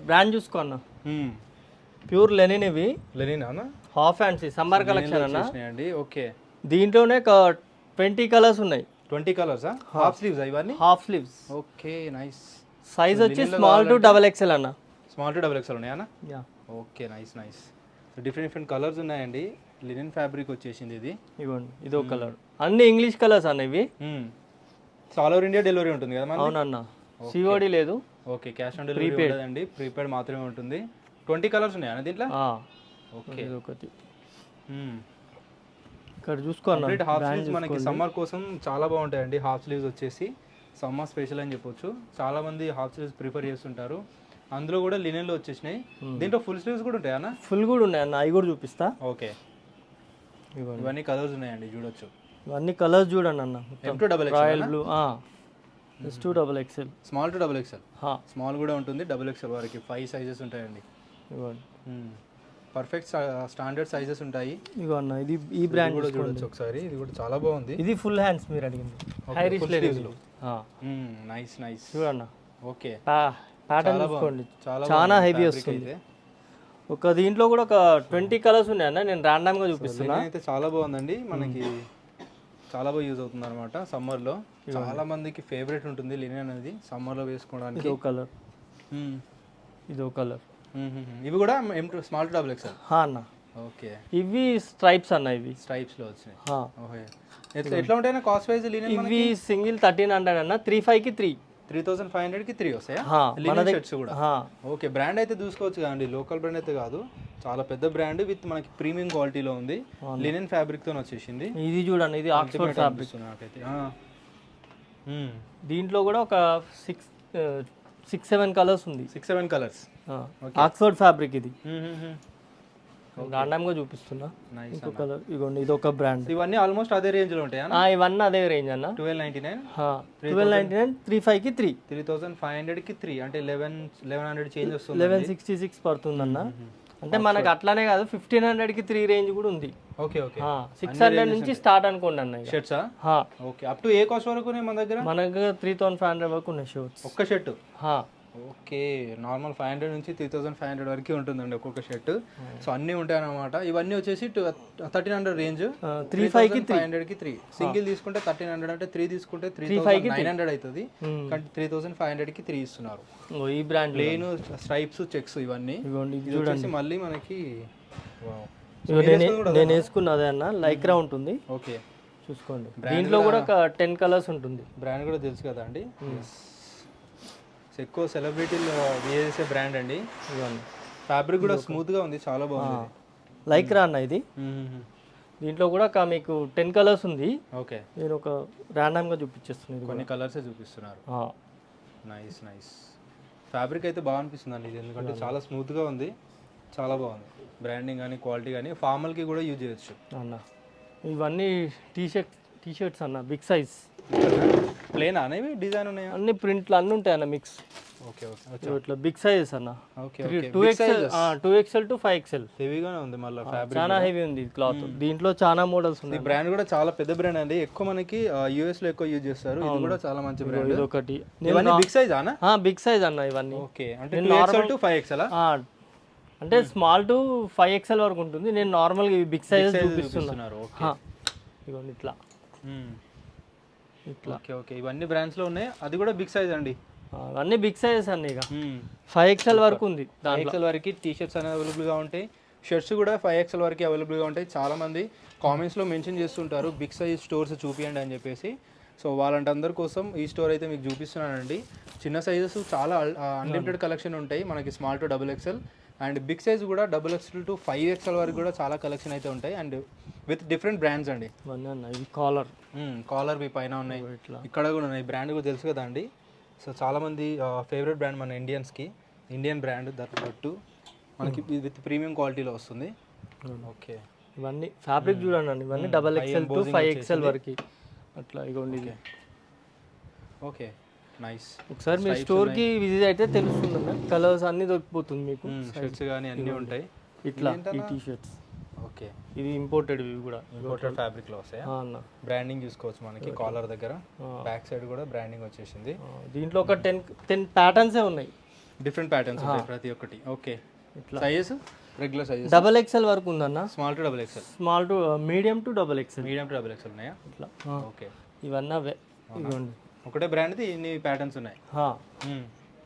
Brand చూసుకో అన్న, pure linen ఇవి. లెనిన్ అన్న, హాఫ్ హ్యాండ్స్ సమ్మర్ కలెక్షన్ అన్న. అండి ఓకే. దీంట్లోనే 20 కలర్స్ ఉన్నాయి. 20 కలర్స్, హాఫ్ స్లీవ్స్ ఇవన్నీ. Half sleeves. Okay nice. Size వచ్చి స్మాల్ టు XXL అన్న. స్మాల్ టు XXL ఉన్నాయా అన్న? Okay nice nice. Different colours ఉన్నాయండి. లినెన్ ఫ్యాబ్రిక్ వచ్చేసింది ఇది. ఇవ్వండి, ఇది ఒక కలర్. అన్ని ఇంగ్లీష్ కలర్స్ అన్న ఇవి. ఆల్ ఓవర్ ఇండియా డెలివరీ ఉంటుంది కదా? అవునన్న, సిఓడి లేదు. ఓకే, క్యాష్ ఆన్ డెలివరీ ఉండదండి, ప్రీపెయిడ్ మాత్రమే ఉంటుంది. 20 కలర్స్ ఉన్నాయా అన్న దీంట్లో? ఓకే, ఇది ఒకటి. ఇక్కడ చూసుకో అన్న, హాఫ్ స్లీవ్స్ మనకి సమ్మర్ కోసం చాలా బాగుంటాయండి. హాఫ్ స్లీవ్స్ వచ్చేసి సమ్మర్ స్పెషల్ అని చెప్పొచ్చు. చాలా మంది హాఫ్ స్లీవ్స్ ప్రిఫర్ చేస్తుంటారు. అందులో కూడా లినెన్ లో వచ్చేసినాయి. దీంట్లో ఫుల్ స్లీవ్స్ కూడా ఉంటాయా అన్న? ఫుల్ కూడా ఉన్నాయి అన్న, అవి కూడా చూపిస్తా. ఓకే, ఇవన్నీ కలర్స్ ఉన్నాయండి, చూడొచ్చు. ఇవన్నీ కలర్స్ చూడండి అన్న. Royal blue, S2 XXL, small to XXL. Small కూడా ఉంటుంది, XXL వరకు 5 సైజెస్ ఉంటాయండి. పర్ఫెక్ట్ స్టాండర్డ్ సైజెస్ ఉంటాయి. ఇగో అన్న, ఇది ఈ బ్రాండ్ కూడా చూడొచ్చు ఒకసారి. ఇది కూడా చాలా బాగుంది. ఇది ఫుల్ హ్యాండ్స్ మీరు అడిగింది. హై రిచ్ లెనిన్ లో. Nice nice. చూడన్న, ఓకే, ప్యాటర్న్ చూసుకోండి, చాలా హెవీ వస్తుంది. ఒక దీంట్లో కూడా ఒక 20 కలర్స్ ఉన్నాయి అన్న. నేను ర్యాండమ్ గా చూపిస్తున్నా. అయితే చాలా బాగుందండి, మనకి చాలా బాగా యూజ్ అవుతుంది అనమాట సమ్మర్ లో. చాలా మందికి ఫేవరెట్ ఉంటుంది లినెన్ అనేది సమ్మర్ లో వేసుకోవడానికి. ఇదో కలర్, ఇదో కలర్. ఇవి కూడా స్మాల్ టు XXL అన్న. ఓకే, ఇవి స్ట్రైప్స్ అన్న, ఇవి స్ట్రైప్స్ లో వచ్చినాయి. ఓకే, ఎట్లా ఉంటాయి కాస్ట్ వైజ్ లినెన్? ఇవి సింగిల్ 1300 అన్న, 3500 కి 3. 3500 కి 3 వస్తాయా మన షర్ట్స్ కూడా? ఓకే, బ్రాండ్ అయితే చూసుకోవచ్చు కదండి, లోకల్ బ్రాండ్ అయితే కాదు, చాలా పెద్ద బ్రాండ్ విత్ మనకి ప్రీమియం క్వాలిటీలో ఉంది. లినెన్ ఫ్యాబ్రిక్ తో వచ్చేసింది. ఇది చూడండి, ఇది ఆక్స్ఫర్డ్ ఫ్యాబ్రిక్ నాకైతే. దీంట్లో కూడా ఒక 6-7 కలర్స్ ఉంది. 6-7 కలర్స్. ఆక్స్ఫర్డ్ ఫ్యాబ్రిక్ ఇది. రాండమ్ గా చూపిస్తున్నా. ఇంకో కలర్ ఇగోండి, ఇది ఒక బ్రాండ్. ఇవన్నీ ఆల్మోస్ట్ అదే రేంజ్ లో ఉంటాయా? ఇవన్నీ అదే రేంజ్ అన్న. 1299, 3500 కి 3. 3500 కి 3 అంటే 1100 చేంజ్ వస్తుంది. 1166 పడుతుంది అన్న. అంటే మనకి అట్లానే కాదు, 1500 కి 3 రేంజ్ కూడా ఉంది. ఓకే ఓకే, 600 నుంచి స్టార్ట్ అనుకోండి అన్న షర్ట్సా. Okay, up to a cost వరకు ఉన్నాయి మన దగ్గర? మన దగ్గర 3500 వరకు ఉన్నాయి షర్ట్స్. ఒక్క షర్ట్? ఓకే, నార్మల్ 500 నుంచి 3500 వరకు ఉంటుందండి ఒక్కొక్క షర్ట్. సో అన్నీ ఉంటాయి అన్నమాట. ఇవన్నీ వచ్చేసి 1300 రేంజ్. 3500 కి 3 సింగిల్ తీసుకుంటే 1300, అంటే 3 తీసుకుంటే 3900 అవుతుంది. కానీ 3500 కి 3 ఇస్తున్నారు. ఈ బ్రాండ్ ప్లేన్ స్ట్రైప్స్ చెక్స్ ఇవన్నీ చూడండి. మళ్ళీ మనకి నేను వేసుకున్నదే అన్న, లైక్రా ఉంటుంది. ఓకే, చూసుకోండి. దీంట్లో కూడా ఒక 10 కలర్స్ ఉంటుంది. బ్రాండ్ కూడా తెలుసు కదా అండి, ఎక్కువ సెలబ్రిటీలు వేసే బ్రాండ్ అండి. ఫ్యాబ్రిక్ కూడా స్మూత్ గా ఉంది, చాలా బాగుంది. లైక్రా అన్న ఇది. దీంట్లో కూడా మీకు 10 కలర్స్ ఉంది. ఓకే, నేను ఒక ర్యాండమ్ గా చూపించేస్తున్నాను, కొన్ని కలర్స్ చూపిస్తున్నారు. Nice nice. ఫ్యాబ్రిక్ అయితే బాగా అనిపిస్తుంది అండి, ఎందుకంటే చాలా స్మూత్ గా ఉంది, చాలా బాగుంది. బ్రాండింగ్ కానీ క్వాలిటీ కానీ ఫార్మల్ కి కూడా యూజ్ చేయొచ్చు అన్న. ఇవన్నీ టీ షర్ట్స్ అన్న, బిగ్ సైజ్. ప్లేన్ అనేవి డిజైన్ ఉన్నాయి, అన్ని ప్రింట్లు అన్ని ఉంటాయి అన్న, మిక్స్. ఓకే ఓకే, ఇట్లా బిగ్ సైజెస్ అన్న. Okay, 2XL to 5XL. హెవీగానే ఉంది, మళ్ళీ ఫ్యాబ్రిక్ చాలా హెవీ ఉంది క్లాత్. దీంట్లో చాలా మోడల్స్ ఉన్నాయి. బ్రాండ్ కూడా చాలా పెద్ద బ్రాండ్ అండి, ఎక్కువ మనకి యూఎస్ లో ఎక్కువ యూజ్ చేస్తారు. ఇది కూడా చాలా మంచి బ్రాండ్. ఇది ఒకటి. ఇవన్నీ బిగ్ సైజ్ అన్న? బిగ్ సైజ్ అన్న ఇవన్నీ. ఓకే, అంటే 2XL to 5XL? అంటే స్మాల్ టు 5XL వరకు ఉంటుంది. నేను నార్మల్ గా బిగ్ సైజ్ చూపిస్తున్నాను. ఇవన్నీ ఇట్లా ఇట్లా. ఓకే ఓకే, ఇవన్నీ బ్రాండ్స్ లో ఉన్నాయి. అది కూడా బిగ్ సైజ్ అండి, అన్ని బిగ్ సైజెస్ అన్ని. ఇక 5XL వరకు ఉంది. 5XL వరకు టీ షర్ట్స్ అనేవి అవైలబుల్ గా ఉంటాయి. షర్ట్స్ కూడా 5XL వరకు అవైలబుల్ గా ఉంటాయి. చాలా మంది కామెంట్స్ లో మెన్షన్ చేస్తుంటారు బిగ్ సైజ్ స్టోర్స్ చూపియండి అని చెప్పేసి. సో వాళ్ళందరి కోసం ఈ స్టోర్ అయితే మీకు చూపిస్తున్నానండి. చిన్న సైజెస్ చాలా అన్లిమిటెడ్ కలెక్షన్ ఉంటాయి మనకి, small to XXL. And big size కూడా XXL to 5XL వరకు కూడా చాలా కలెక్షన్ అయితే ఉంటాయి. అండ్ విత్ డిఫరెంట్ బ్రాండ్స్ అండి. కాలర్ మీ పైన ఉన్నాయి, ఇక్కడ కూడా ఉన్నాయి. బ్రాండ్ కూడా తెలుసు కదా అండి. సో చాలామంది ఫేవరెట్ బ్రాండ్ మన ఇండియన్స్కి, ఇండియన్ బ్రాండ్ దట్టు మనకి విత్ ప్రీమియం క్వాలిటీలో వస్తుంది. ఓకే, ఇవన్నీ ఫ్యాబ్రిక్ చూడండి, ఇవన్నీ XXL to 5XL వరకు అట్లా. ఇగోండి. Okay nice. ఒకసారి మీ స్టోర్ కి విజిట్ అయితే తెలుస్తుంది, కలర్స్ అన్ని దొరికిపోతుంది మీకు. షర్ట్స్ కానీ అన్నీ ఉంటాయి ఇట్లా. ఈ టీ షర్ట్స్ ఓకే, ఇది ఇంపోర్టెడ్, ఇవి కూడా ఇంపోర్టెడ్ ఫ్యాబ్రిక్ లో వస్తాయి అన్న. బ్రాండింగ్ చూసుకోవచ్చు మనకి, కాలర్ దగ్గర బ్యాక్ సైడ్ కూడా బ్రాండింగ్ వచ్చేసింది. దీంట్లో ఒక 10 ప్యాటర్న్స్ ఉన్నాయి. డిఫరెంట్ ప్యాటర్న్స్ ఉంటాయి ప్రతి ఒక్కటి. Okay, sizes regular sizes double XL వరకు ఉందన్న. Small to double XL, small to medium to double XL. Medium to double XL ఉన్నాయా? ఇట్లా ఓకే, ఇవన్నీ అవే. ఇదిగోండి ఒకటే బ్రాండ్ది ఇన్ని ప్యాటర్న్స్ ఉన్నాయి.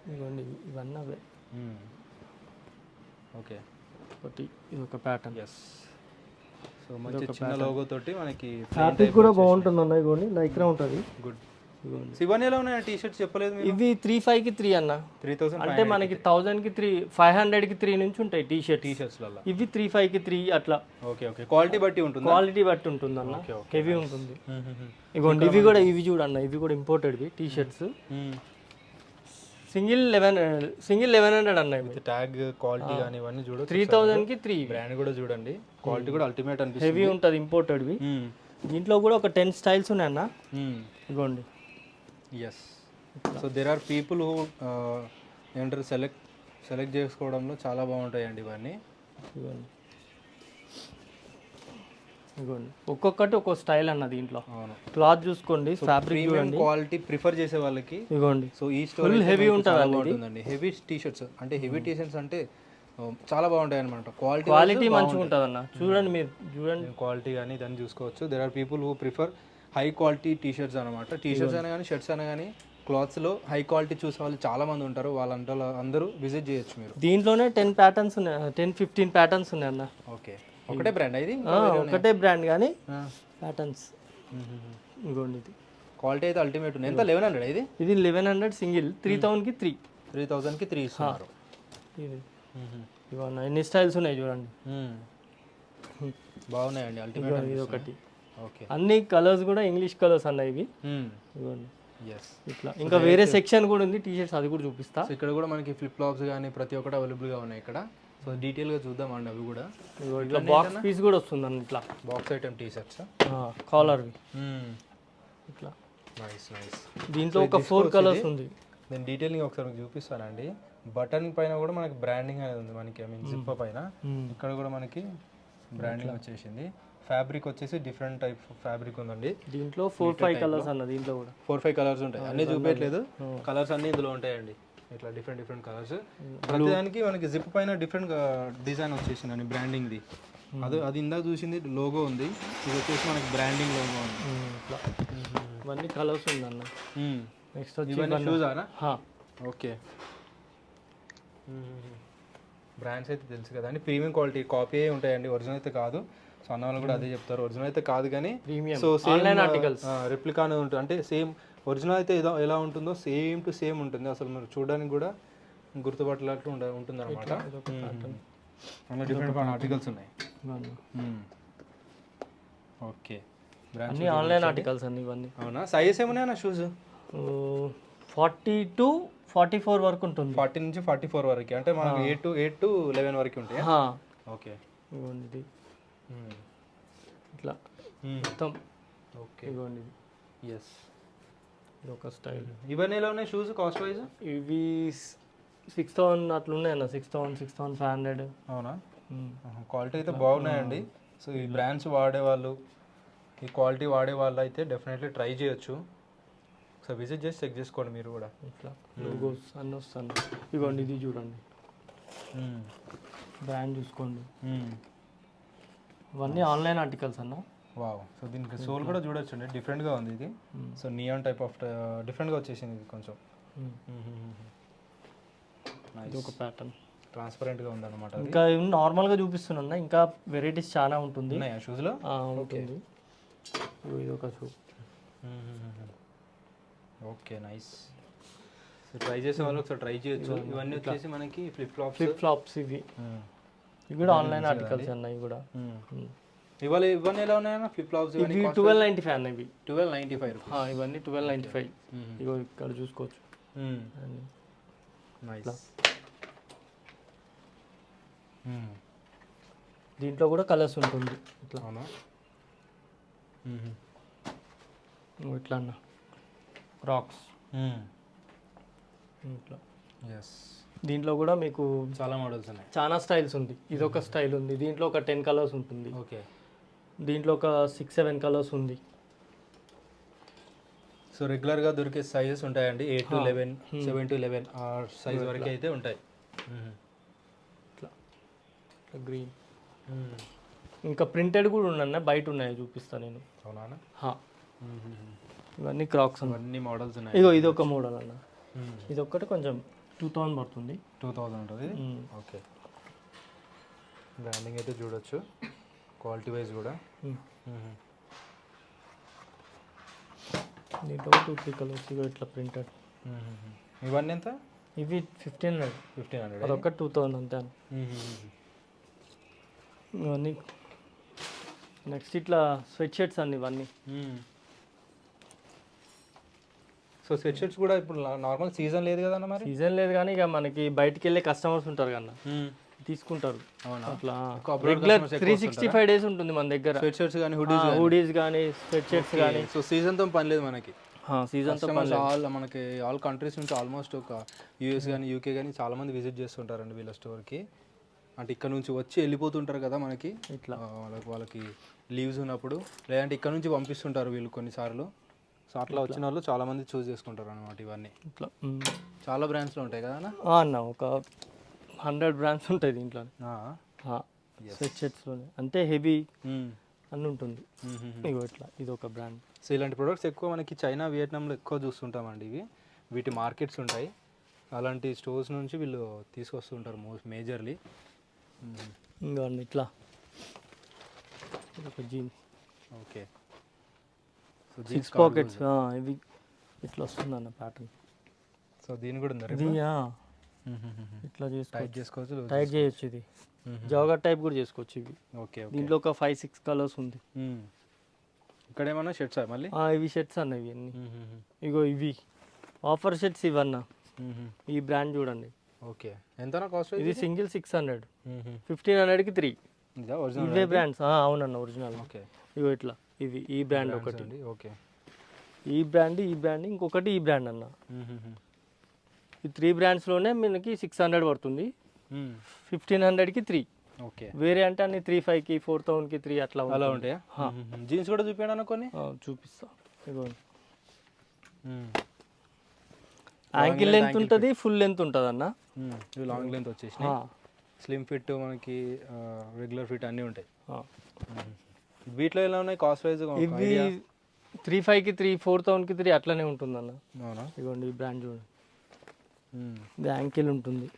ఇదిగోండి ఇవన్నీ అవే. ఓకే, ఒకటి ఇది ఒక ప్యాటర్న్. ఎస్. సో మంచి చిన్న లోగో తోటి మనకి ఫ్యాబ్రిక్ కూడా బాగుంటుంది అన్న. ఇదిగోండి లైక్రా ఉంటుంది. గుడ్. ఇవన్నీ ఎలా ఉన్నాయి టీ షర్ట్స్ చెప్పలేదు మీరు? ఇవి 3,500కి 3 అన్న. 3,000 అంటే మనకి 1000కి 3, 500కి 3 నుంచి ఉంటాయి టీ షర్ట్స్ వల్ల. ఇవి 3,500కి 3 అట్లా. ఓకే ఓకే, క్వాలిటీ బట్టి ఉంటుంది. క్వాలిటీ బట్టి ఉంటుంది అన్న. హెవీ ఉంటుంది. ఇగోండి ఇవి కూడా, ఇవి చూడన్న, ఇవి కూడా ఇంపోర్టెడ్వి టీ షర్ట్స్. సింగిల్ 1100 అన్న. ట్యాగ్ క్వాలిటీ కానీ ఇవన్నీ చూడ 3,000కి 3. బ్రాండ్ కూడా చూడండి, క్వాలిటీ కూడా అల్టిమేట్ అనిపిస్తుంది. హెవీ ఉంటుంది ఇంపోర్టెడ్వి. దీంట్లో కూడా ఒక 10 స్టైల్స్ ఉన్నాయి అన్న. ఇగోండి. Yes. So there are people who ఏంటారు సెలెక్ట్ చేసుకోవడంలో చాలా బాగుంటాయండి ఇవన్నీ. ఇగోండి ఇగోండి ఒక్కొక్కటి ఒక్కో స్టైల్ అన్న. దీంట్లో క్లాత్ చూసుకోండి, ఫ్యాబ్రిక్ చూడండి, క్వాలిటీ ప్రిఫర్ చేసే వాళ్ళకి ఇగోండి. సో ఈ స్టోర్ హెవీ ఉంటుందండి. హెవీ టీ షర్ట్స్ అంటే హెవీ టీ షర్ట్స్ అంటే చాలా బాగుంటాయి అనమాట. క్వాలిటీ మంచిగా ఉంటుంది అన్న. చూడండి మీరు చూడండి క్వాలిటీ కానీ దాన్ని చూసుకోవచ్చు. There are people who prefer high quality T shirts అనమాట. టీ షర్ట్స్ అయినా కానీ షర్ట్స్ అయినా కానీ క్లాత్స్లో హై క్వాలిటీ చూసే వాళ్ళు చాలా మంది ఉంటారు. వాళ్ళంటే అందరూ విజిట్ చేయొచ్చు మీరు. దీంట్లోనే 10 ప్యాటర్న్స్ ఉన్నాయి, 10-15 ప్యాటర్న్స్ ఉన్నాయి అన్న. ఓకే, ఒకటే బ్రాండ్ ఇది? ఒకటే బ్రాండ్ కానీ ప్యాటర్న్స్. ఇంకోండి ఇది క్వాలిటీ అయితే అల్టిమేట్ ఉంది. ఎంత 1100 ఇది? ఇది 1100 సింగిల్. 3,000కి 3. 3,000కి 3 ఇస్తున్నారు. ఇది ఇవన్న ఎన్ని స్టైల్స్ ఉన్నాయి చూడండి. బాగున్నాయండి అల్టిమేట్. ఇది ఒకటి. ఓకే, అన్ని కలర్స్ కూడా ఇంగ్లీష్ కలర్స్ అన్న ఇవి. ఇవ్వండి. ఎస్. ఇట్లా ఇంకా వేరే సెక్షన్ కూడా ఉంది టీ షర్ట్స్, అది కూడా చూపిస్తా. ఇక్కడ కూడా మనకి ఫ్లిప్ ఫ్లాప్స్ కానీ ప్రతి ఒక్కటి అవైలబుల్గా ఉన్నాయి ఇక్కడ. సో డీటెయిల్గా చూద్దామండి అవి కూడా. ఇట్లా బాక్స్ పీస్ కూడా వస్తుంది అన్న. ఇట్లా బాక్స్ ఐటమ్ టీ షర్ట్స్ కాలర్వి ఇట్లా. Nice nice. దీంట్లో ఒక 4 కలర్స్ ఉంది. నేను డీటెయిలింగ్ ఒకసారి మీకు చూపిస్తానండి. బటన్ పైన కూడా మనకి బ్రాండింగ్ అనేది ఉంది మనకి. ఐ మీన్ జిప్ పైన ఇక్కడ కూడా మనకి బ్రాండింగ్ వచ్చేసింది. ఫ్యాబ్రిక్ వచ్చేసి డిఫరెంట్ టైప్ ఫ్యాబ్రిక్ ఉందండి. దీంట్లో 4-5 కలర్స్ అన్న. దీంట్లో కూడా 4-5 కలర్స్ ఉంటాయి. అన్నీ చూపించట్లేదు, కలర్స్ అన్నీ ఇందులో ఉంటాయండి. ఇట్లా డిఫరెంట్ కలర్స్. ప్రతిదానికి మనకి జిప్ పైన డిఫరెంట్ డిజైన్ వచ్చేసిందండి బ్రాండింగ్ది. అది ఇందాక చూసింది లోగో ఉంది, ఇది వచ్చేసి మనకి బ్రాండింగ్ లోగో ఉంది. ఇట్లా ఇవన్నీ కలర్స్ ఉందన్న. నెక్స్ట్ వచ్చి షూజానా? ఓకే. బ్రాండ్స్ అయితే తెలుసు కదండి, ప్రీమియం క్వాలిటీ కాపీ ఉంటాయండి, ఒరిజినల్ అయితే కాదు. సో అన్న వాళ్ళు కూడా అదే చెప్తారు, ఒరిజినల్ అయితే కాదు కానీ సో ఆన్లైన్ ఆర్టికల్స్ రెప్లికానే ఉంటుంది. అంటే సేమ్ ఒరిజినల్ అయితే ఎలా ఉంటుందో సేమ్ టు సేమ్ ఉంటుంది. అసలు మీరు చూడడానికి కూడా గుర్తుపట్టేటట్లు ఉంటుంది అనమాట. అన్న డిఫరెంట్ ఆర్టికల్స్ ఉన్నాయి. ఓకే, అన్ని ఆన్లైన్ ఆర్టికల్స్ అన్ని ఇవన్నీ. అవునా? సైజెస్ ఏమున్నాయి అన్న షూస్? 40 to 44 వరకు ఉంటుంది. 40 నుంచి 44 వరకు, అంటే మనకు 8 to 11 వరకు ఉంటాయి. ఓకే, ఇవ్వండి ఇట్లా మొత్తం. ఓకే, ఇవ్వండి. ఎస్, ఇది ఒక స్టైల్. ఇవన్నీ ఎలా ఉన్నాయి షూస్ కాస్ట్ వైజ్? ఇవి 6,000 అట్లా ఉన్నాయి అన్న. 6,000, 6,500. అవునా? క్వాలిటీ అయితే బాగున్నాయండి. సో ఈ బ్రాండ్స్ వాడేవాళ్ళు, ఈ క్వాలిటీ వాడే వాళ్ళు అయితే డెఫినెట్లీ ట్రై చేయొచ్చు. సో విజిట్ చేసి చెక్ చేసుకోండి మీరు కూడా. ఇట్లా లోగోస్ అన్నీ వస్తాను. ఇవ్వండి, ఇది చూడండి, బ్రాండ్ చూసుకోండి. ఇవన్నీ ఆన్లైన్ ఆర్టికల్స్ అన్న. వావ్. సో దీనికి సోల్ కూడా చూడొచ్చండి, డిఫరెంట్గా ఉంది ఇది. సో నియాన్ టైప్ ఆఫ్ డిఫరెంట్గా వచ్చేసింది ఇది కొంచెం. ఇది ఒక ప్యాటర్న్, ట్రాన్స్పరెంట్గా ఉందన్నమాట. ఇంకా నార్మల్గా చూపిస్తున్నా, ఇంకా వెరైటీస్ చాలా ఉంటుంది షూస్లో. ఉంటుంది. ఇది ఒక shoe. Okay, nice. So try చేసే వాళ్ళు ఒకసారి ట్రై చేయొచ్చు. ఇవన్నీ వచ్చేసి మనకి ఫ్లిప్ ఫ్లాప్స్ ఇవి కూడా ఆన్లైన్ ఆర్టికల్స్ అన్న. ఇవి కూడా ఇవన్నీ ఎలా ఉన్నాయన్న ఫ్లిప్ ఫ్లాప్స్? ఇవి 1295 అన్న. ఇవి 1295. ఇవన్నీ 1295. ఇగో ఇక్కడ చూసుకోవచ్చు. నైస్. దీంట్లో కూడా కలర్స్ ఉంటుంది. ఇట్లా ఇట్లా అన్న రాక్స్ ఇట్లా. దీంట్లో కూడా మీకు చాలా మోడల్స్ ఉన్నాయి, చాలా స్టైల్స్ ఉంది. ఇది ఒక స్టైల్ ఉంది. దీంట్లో ఒక 10 కలర్స్ ఉంటుంది. ఓకే. దీంట్లో ఒక 6-7 కలర్స్ ఉంది. సో రెగ్యులర్గా దొరికే సైజెస్ ఉంటాయండి 8 to 11, 7 to 11 ఆ సైజ్ వరకు అయితే ఉంటాయి. ఇట్లా గ్రీన్ ఇంకా ప్రింటెడ్ కూడా ఉన్నాయన్న, బయట ఉన్నాయి చూపిస్తాను నేను. అవునా? ఇవన్నీ క్రాక్స్ అన్ని మోడల్స్ ఉన్నాయి. ఇగో ఇది ఒక మోడల్ అన్న, ఇది ఒక్కటి కొంచెం 2000 పడుతుంది. 2000 ఉంటుంది. ఓకే, బ్రాండింగ్ అయితే చూడొచ్చు, క్వాలిటీ వైజ్ కూడా. దీంట్లో 2-3 కలర్స్ ఇగో ఇట్లా ప్రింటెడ్. ఇవన్నీ ఎంత? ఇవి 1500. అదొక్కటి 2000 అంతే. ఇవన్నీ నెక్స్ట్ ఇట్లా స్వెట్ షర్ట్స్ అన్ని ఇవన్నీ. సో స్వెట్ షర్ట్స్ కూడా ఇప్పుడు నార్మల్ సీజన్ లేదు కదా మరి? సీజన్ లేదు కానీ ఇక మనకి బయటికి వెళ్ళే కస్టమర్స్ ఉంటారు కన్నా, తీసుకుంటారు అట్లా. రెగ్యులర్ 365 days ఉంటుంది మన దగ్గర. స్వెట్ షర్ట్స్ కానీ హుడీస్ కానీ స్వెట్ షర్ట్స్ కానీ. సో సీజన్తో పని లేదు మనకి. సీజన్తో మనకి ఆల్ కంట్రీస్ నుంచి ఆల్మోస్ట్ ఒక యూఎస్ కానీ యూకే కానీ చాలా మంది విజిట్ చేస్తుంటారండి వీళ్ళ స్టోర్కి. అంటే ఇక్కడ నుంచి వచ్చి వెళ్ళిపోతుంటారు కదా మనకి, ఇట్లా వాళ్ళకి లీవ్స్ ఉన్నప్పుడు, లేదంటే ఇక్కడ నుంచి పంపిస్తుంటారు వీళ్ళు కొన్నిసార్లు. సో అట్లా వచ్చిన వాళ్ళు చాలా మంది చూస్ చేసుకుంటారు అనమాట ఇవన్నీ. ఇట్లా చాలా బ్రాండ్స్లో ఉంటాయి కదా అన్న, ఒక 100 బ్రాండ్స్ ఉంటాయి దీంట్లో స్వెట్ షర్ట్స్లోనే. అంటే హెవీ అన్నీ ఉంటుంది. ఇగో ఇట్లా ఇది ఒక బ్రాండ్. సో ఇలాంటి ప్రొడక్ట్స్ ఎక్కువ మనకి చైనా, వియట్నాంలో ఎక్కువ చూస్తుంటామండి. వీటి మార్కెట్స్ ఉంటాయి, అలాంటి స్టోర్స్ నుంచి వీళ్ళు తీసుకొస్తుంటారు మేజర్లీ. ఇంకా ఇట్లా ఒక జీన్స్. ఓకే, సో 6 పాకెట్స్ ఇవి ఇట్లా వస్తుంది అన్న ప్యాటర్న్. సో దీని కూడా ఉంది ఇది ఇట్లా చేసుకోవచ్చు, టైట్ చేయొచ్చు. ఇది జాగర్ టైప్ కూడా చేసుకోవచ్చు ఇవి. ఓకే, దీంట్లో ఒక 5-6 కలర్స్ ఉంది. ఇక్కడ ఏమన్నా షర్ట్స్ మళ్ళీ? ఇవి షర్ట్స్ అన్న, ఇవి అన్ని. ఇగో ఇవి ఆఫర్ షర్ట్స్ ఇవన్నా. ఈ బ్రాండ్ చూడండి. ఓకే, ఎంతనా కాస్ట్? ఇది సింగిల్ 600, 1500కి 3. ఇవే బ్రాండ్స్. అవునన్న, ఒరిజినల్. ఓకే, ఇగో ఇట్లా ఇవి ఈ బ్రాండ్ ఒకటి. ఓకే, ఈ బ్రాండ్ ఇంకొకటి ఈ బ్రాండ్ అన్న. ఈ 3 బ్రాండ్స్లోనే మనకి 600 పడుతుంది, 1500కి 3. ఓకే, వేరే అంటే అన్ని 3,500కి 4,000కి 3 అట్లా ఉంటాయా? జీన్స్ కూడా చూపించాను కొన్ని, చూపిస్తా. ఇదిగోండి, యాంకిల్ లెంత్ ఉంటుంది, ఫుల్ లెంత్ ఉంటుంది అన్న. లాంగ్ లెంత్ వచ్చేసి స్లిమ్ ఫిట్, మనకి రెగ్యులర్ ఫిట్ అన్నీ ఉంటాయి. వీటిలో ఎలా ఉన్నాయి కాస్ట్ వైజ్? ఇవి 3,500కి 3, 4,000కి 3 అట్లనే ఉంటుంది అన్న. అవునా? ఇదిగోండి ఈ బ్రాండ్ చూడండి, ఇది యాంకిల్ ఉంటుంది.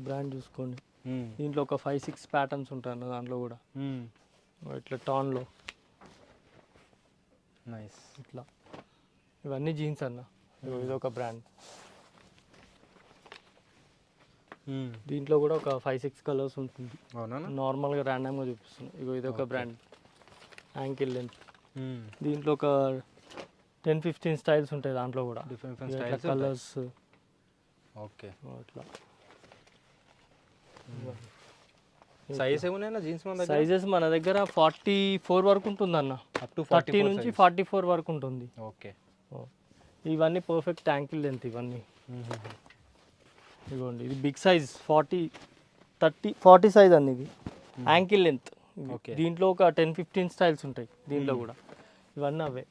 బ్రాండ్ చూసుకోండి. దీంట్లో ఒక 5-6 ప్యాటర్న్స్ ఉంటాయి అన్న దాంట్లో కూడా. ఇట్లా టాన్లో నైస్. ఇట్లా ఇవన్నీ జీన్స్ అన్న. ఇది ఒక బ్రాండ్. దీంట్లో కూడా ఒక 5-6 కలర్స్ ఉంటుంది. నార్మల్గా ర్యాండమ్గా చూపిస్తున్నాను. ఇగో ఇది ఒక బ్రాండ్, యాంకిల్ లెంత్. దీంట్లో ఒక 10-15 స్టైల్స్ ఉంటాయి దాంట్లో కూడా, డిఫరెంట్ కలర్స్. ఓకే, అట్లా సైజెస్ ఏమున్నాయన్నా జీన్స్? సైజెస్ మన దగ్గర 44 వరకు ఉంటుంది అన్న, 30 నుంచి 44 వరకు ఉంటుంది. ఓకే, ఇవన్నీ పర్ఫెక్ట్ యాంకిల్ లెంత్ ఇవన్నీ. ఇదిగోండి, ఇది బిగ్ సైజ్ 40 సైజ్ అన్న. ఇది యాంకిల్ లెంత్. దీంట్లో ఒక 10-15 స్టైల్స్ ఉంటాయి దీంట్లో కూడా. ఇవన్నీ అవే.